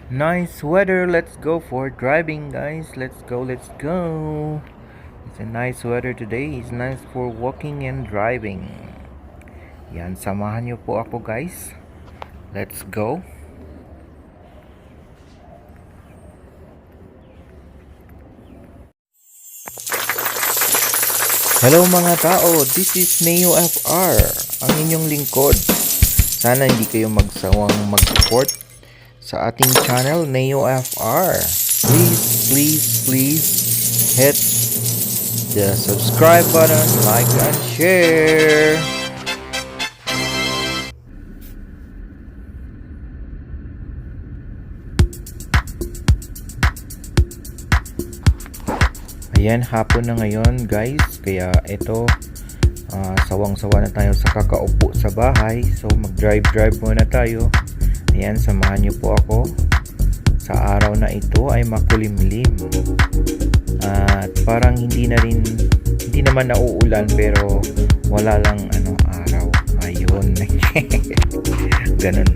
Nice weather. Let's go for driving, guys. Let's go. Let's go. It's a nice weather today. It's nice for walking and driving. Yan, samahan niyo po ako, guys. Let's go. Hello mga tao, this is Neo FR, ang inyong lingkod. Sana hindi kayo magsawang mag-support sa ating channel, Neo FR. Please hit the subscribe button, like and share. Ayan, hapon na ngayon guys, kaya ito sawang-sawa na tayo sa kakaupo sa bahay. So mag-drive muna tayo. Ayan, samahan niyo po ako. Sa araw na ito ay makulimlim at parang hindi naman nauulan, pero wala lang araw ayun. Ganun.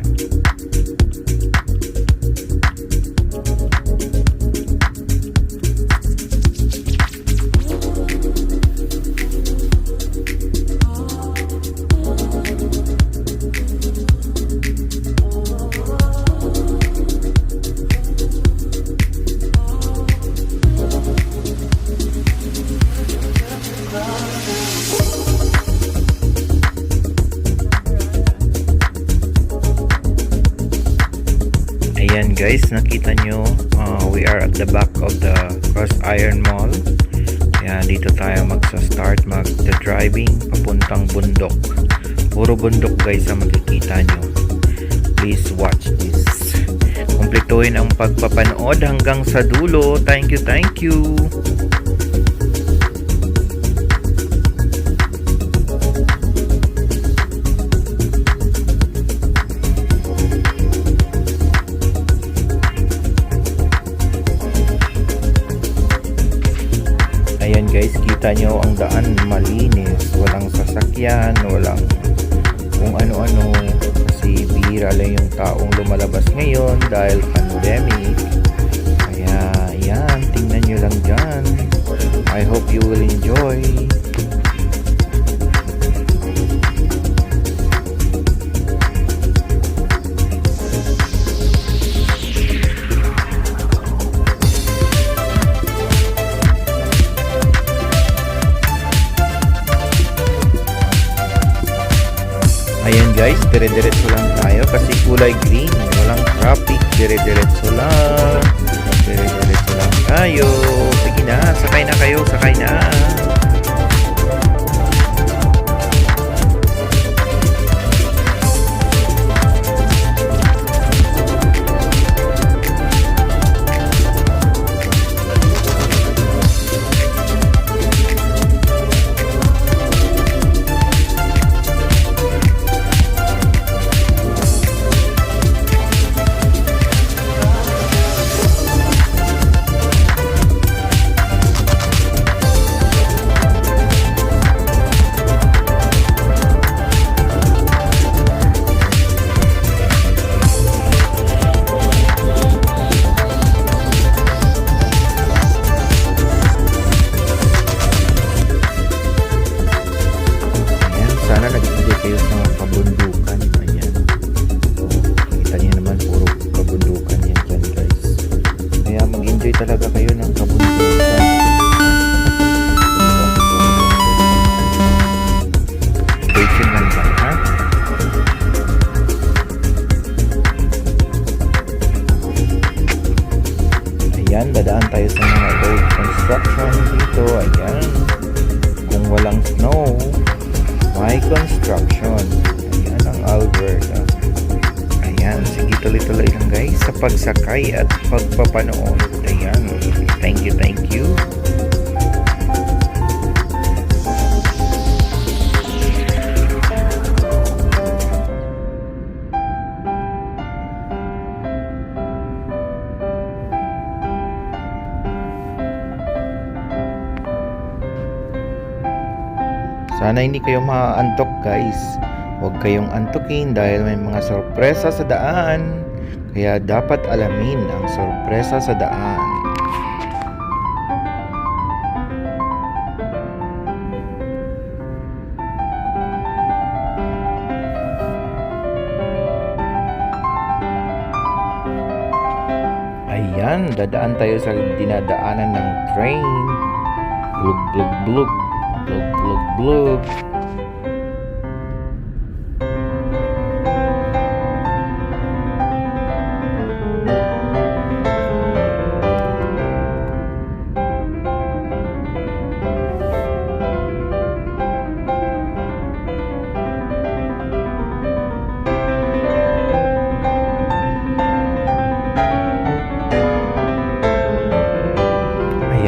Ayan guys, nakita nyo, we are at the back of the Cross Iron Mall. Ayan, dito tayo magsa-start mag-driving papuntang bundok. Puro bundok guys ang makikita nyo. Please watch this. Kumpletuhin ang pagpapanood hanggang sa dulo. Thank you. Ayan guys, kita nyo ang daan malinis, walang sasakyan, walang kung ano-ano, kasi bihira lang yung taong lumalabas ngayon dahil pandemic. Kaya ayan, tingnan nyo lang dyan. I hope you will enjoy. Ayan guys, dire-diretso lang tayo kasi kulay green, walang traffic, dire-diretso lang tayo. Sige na, sakay na kayo, sakay na. Sana nag-enjoy kayo sa kabundukan. Ayan. Kita niyo naman, puro kabundukan yan dyan guys. Kaya mag-enjoy talaga kayo ng kabundukan. Station lang ba, ha? Ayan, dadaan tayo sa mga road construction dito. Ayan. Kung walang snow, may construction. Ayan ang Alberta. Ayan, sige, tuloy-tuloy lang guys sa pagsakay at pagpapanood. Ayan, thank you. Sana hindi kayo maaantok guys. Huwag kayong antukin dahil may mga sorpresa sa daan. Kaya dapat alamin ang sorpresa sa daan. Ayan, dadaan tayo sa dinadaanan ng train. Blug, blug, blug. Blug, blug, blug.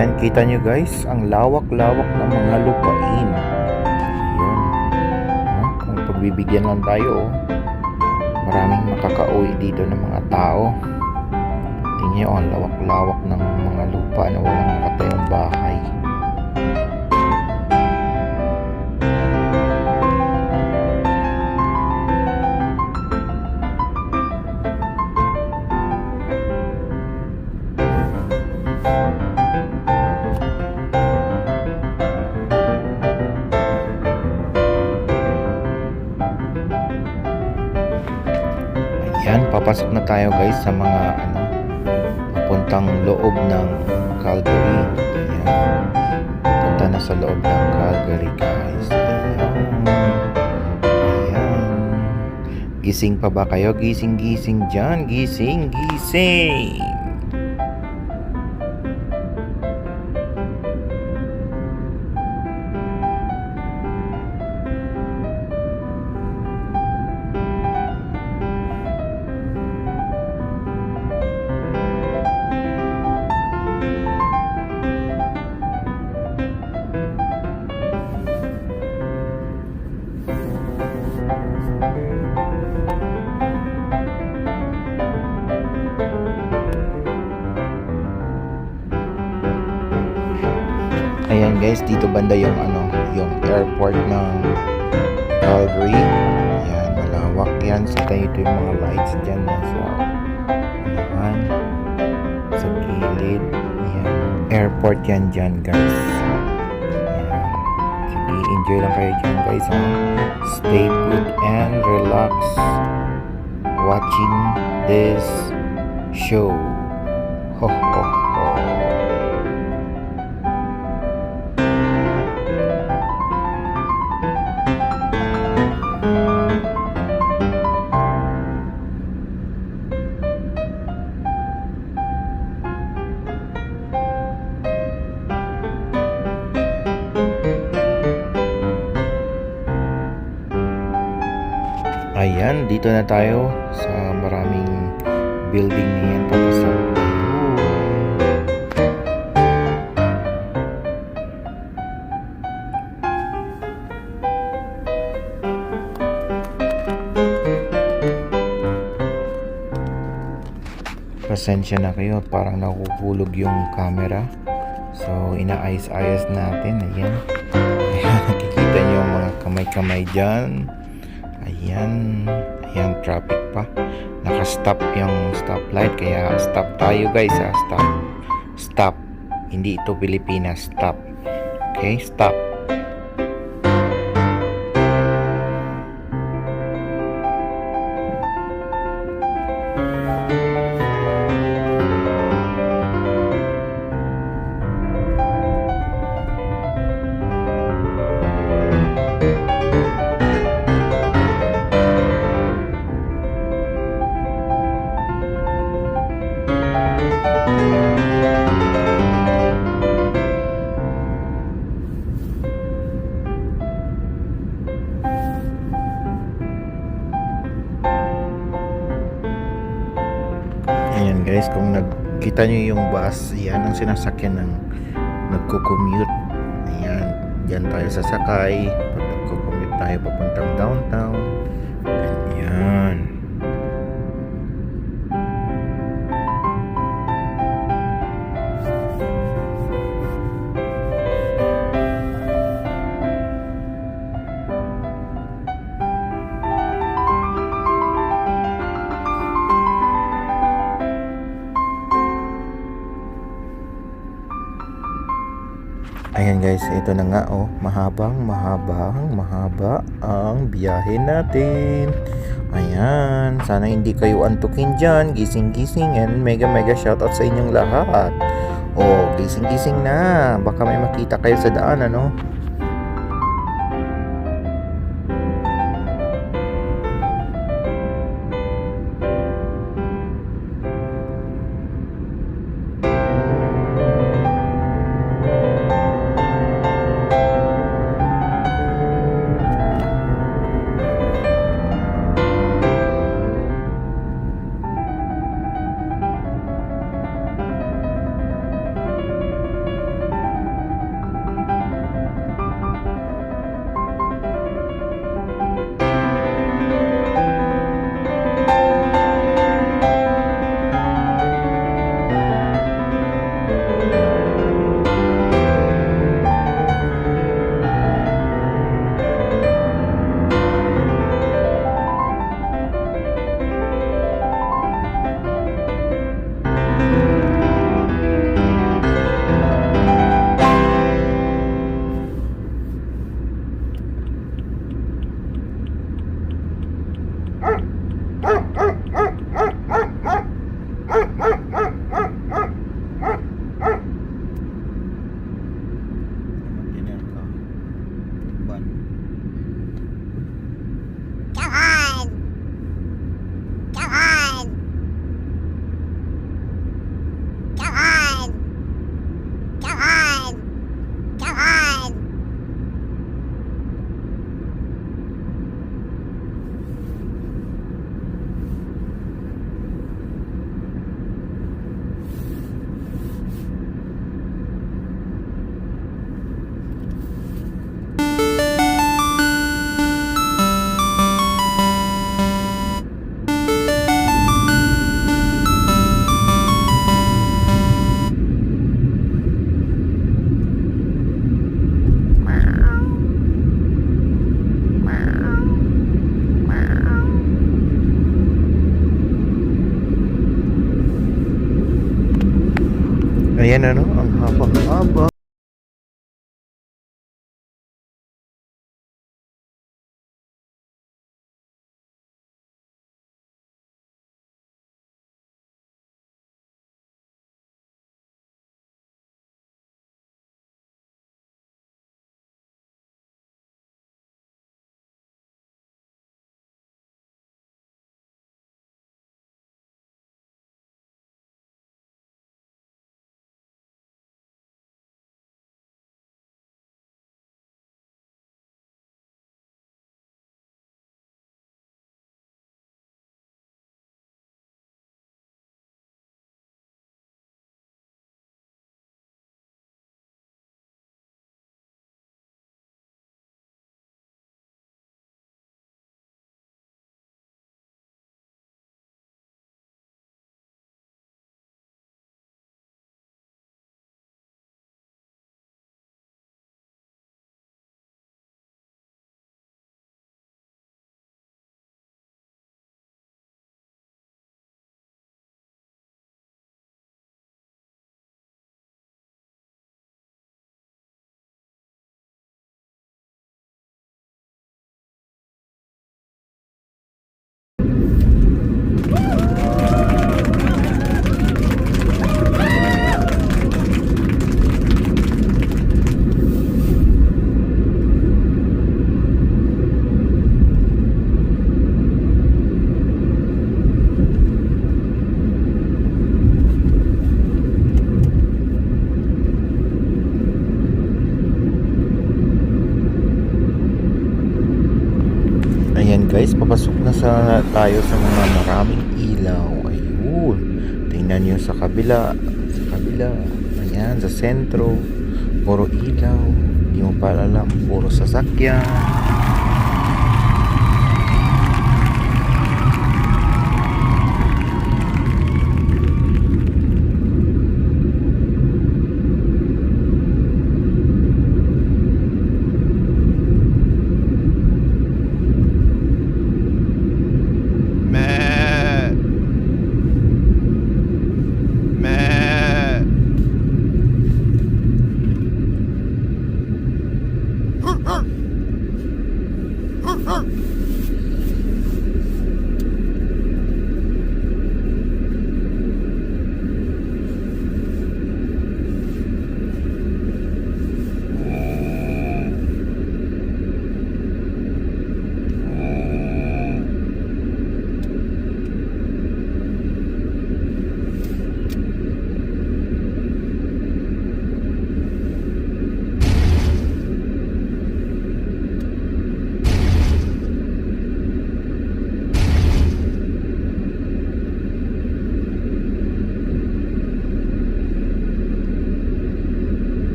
Ayan, kita nyo guys, ang lawak-lawak ng mga lupain. Ayan. Kung pagbibigyan lang tayo, maraming makakauwi dito ng mga tao. Tingnan nyo, ang lawak-lawak ng mga lupa na walang nakatayong bahay. Yan, papasok na tayo guys sa mga papuntang loob ng Calgary. Yan. Papunta na sa loob ng Calgary guys. Ayan. Gising pa ba kayo? Gising dyan. Gising. Ayan guys, dito banda yung yung airport ng Calgary. Ayan, malawak yan. Sa tayo ito yung mga lights dyan sa sa gilid. Ayan, airport yan dyan guys. Ayan. Sige, enjoy lang kayo dyan guys. Stay put and relax watching this show. Ho ho ho. Ayan, dito na tayo sa maraming building na yan papasok. Pasensya na kayo, parang nakukulog yung camera. So, inaayos-ayos natin. Ayan. Ayan, nakikita nyo yung mga kamay-kamay dyan. Ayan, traffic pa. Naka-stop yung stoplight, kaya stop tayo guys ha. Stop. Hindi ito Pilipinas, stop. Okay, stop. Ayan guys, kung nagkita nyo yung bus, yan ang sinasakyan ng nagko-commute. Ayan, dyan tayo sasakay pag nagko-commute tayo papuntang downtown. Ganyan. Ayan guys, ito na nga oh, mahaba ang biyahe natin. Ayan, sana hindi kayo antukin dyan. Gising-gising and mega shoutout sa inyong lahat. Oh, gising-gising na. Baka may makita kayo sa daan, ano? Ayan ano, ang haba-haba. Ayan guys, papasok na tayo sa mga maraming ilaw. Ayun, tingnan nyo sa kabila. Ayan, sa sentro, puro ilaw. Hindi mo pa alam, puro sasakyan.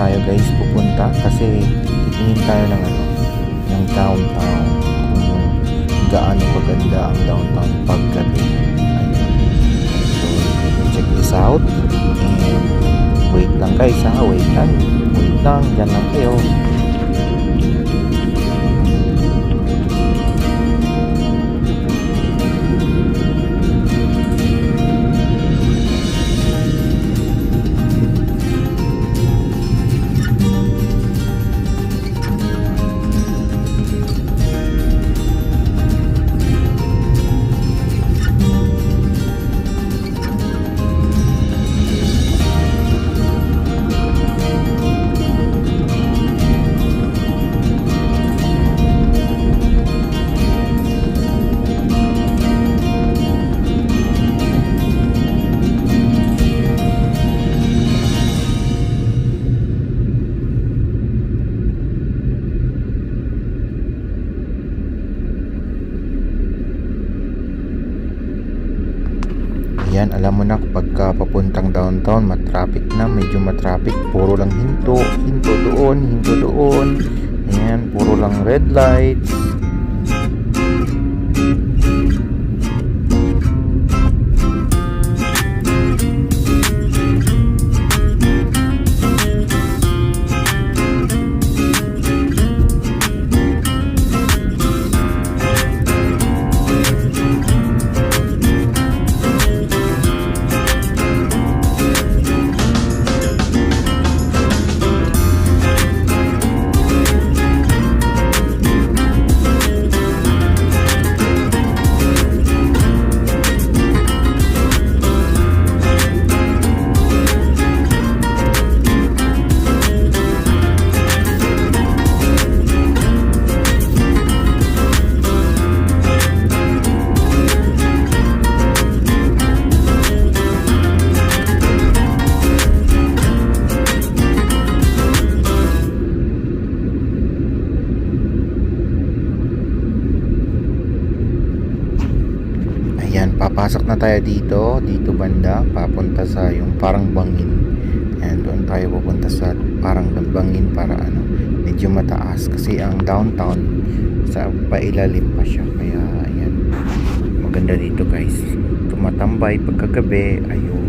tayo guys pupunta kasi titingin tayo ng ng downtown, kung gaano kaganda ang downtown paggabi. So check this out and wait lang guys ha, wait lang, dyan lang kayo. Yan, alam mo na kapag papuntang downtown, matraffic na, medyo matraffic, puro lang hinto doon. Ayan, puro lang red lights. Ayan, papasok na tayo dito banda, papunta sa yung parang bangin. Ayan, doon tayo pupunta sa parang bangin para medyo mataas kasi ang downtown sa pailalim pa siya. Kaya ayan, maganda dito guys, tumatambay pagkagabi. Ayun.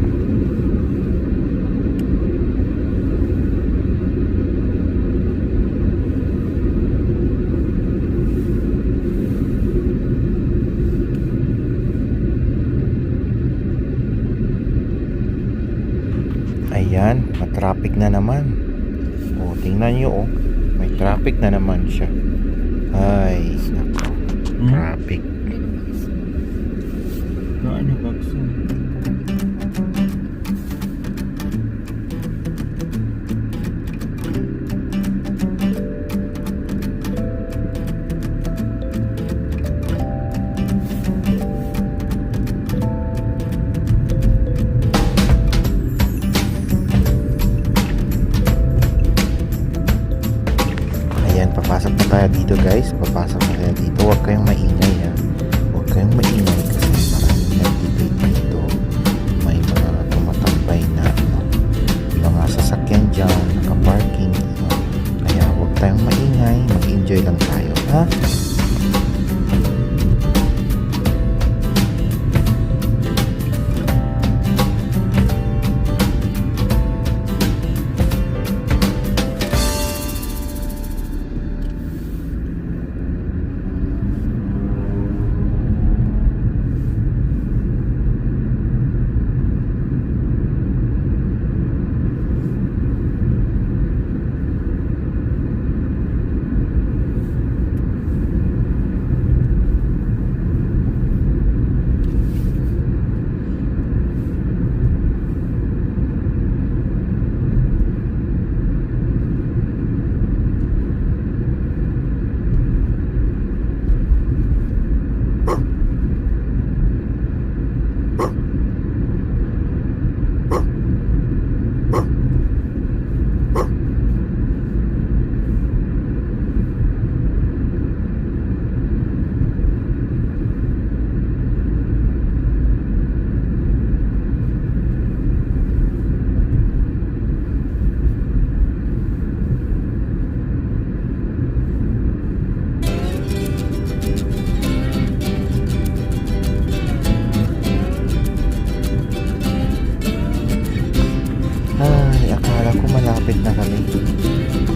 Ayan, matraffic na naman. O, tingnan nyo, may traffic na naman siya. Ay, nako. Traffic. Ano bakso? Papasok na tayo dito guys, huwag kayong maingay ha, huwag kayong maingay kasi maraming nagtitake dito, may mga tumatambay na mga sasakyan dyan, nakaparking, kaya huwag tayong maingay, mag-enjoy lang tayo ha.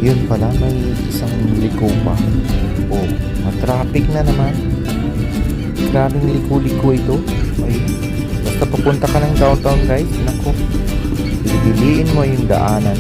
Yun pala, may isang liko pa. Oh, traffic na naman. Grabing liko-liko ito. Ay, basta papunta ka ng downtown guys, nako, piliin mo yung daanan.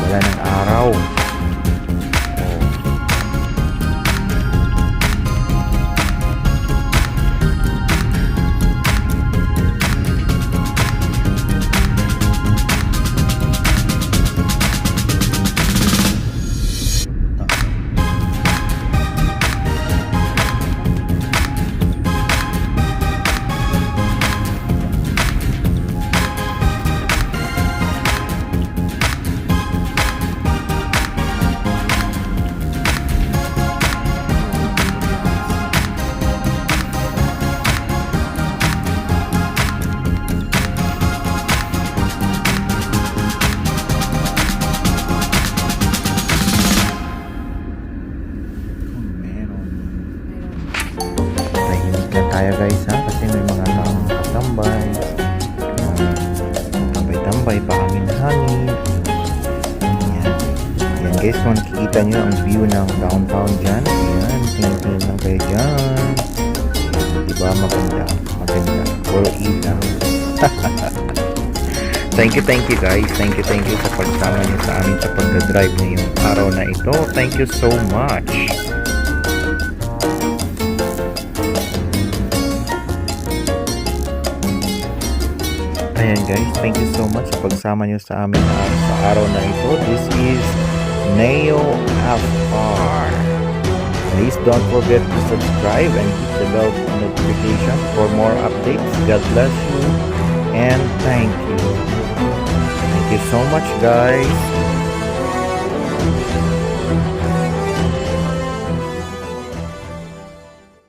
Wala ng araw. Tayo guys ha, kasi may mga taong katambay, tambay-tambay, pahangin-hangin. Ayan. Ayan guys, kung nakikita nyo ang view ng downtown dyan, ayan. tingin lang kayo dyan. Diba maganda? Maganda. Puro ilaw. Thank you guys. Thank you sa pagsama niyo sa amin sa pagdadrive ngayong araw na ito. Thank you so much. Ayan guys, thank you so much sa pagsama niyo sa amin sa araw na ito. This is Neo FR. Please don't forget to subscribe and hit the bell notification for more updates. God bless you and thank you. Thank you so much guys.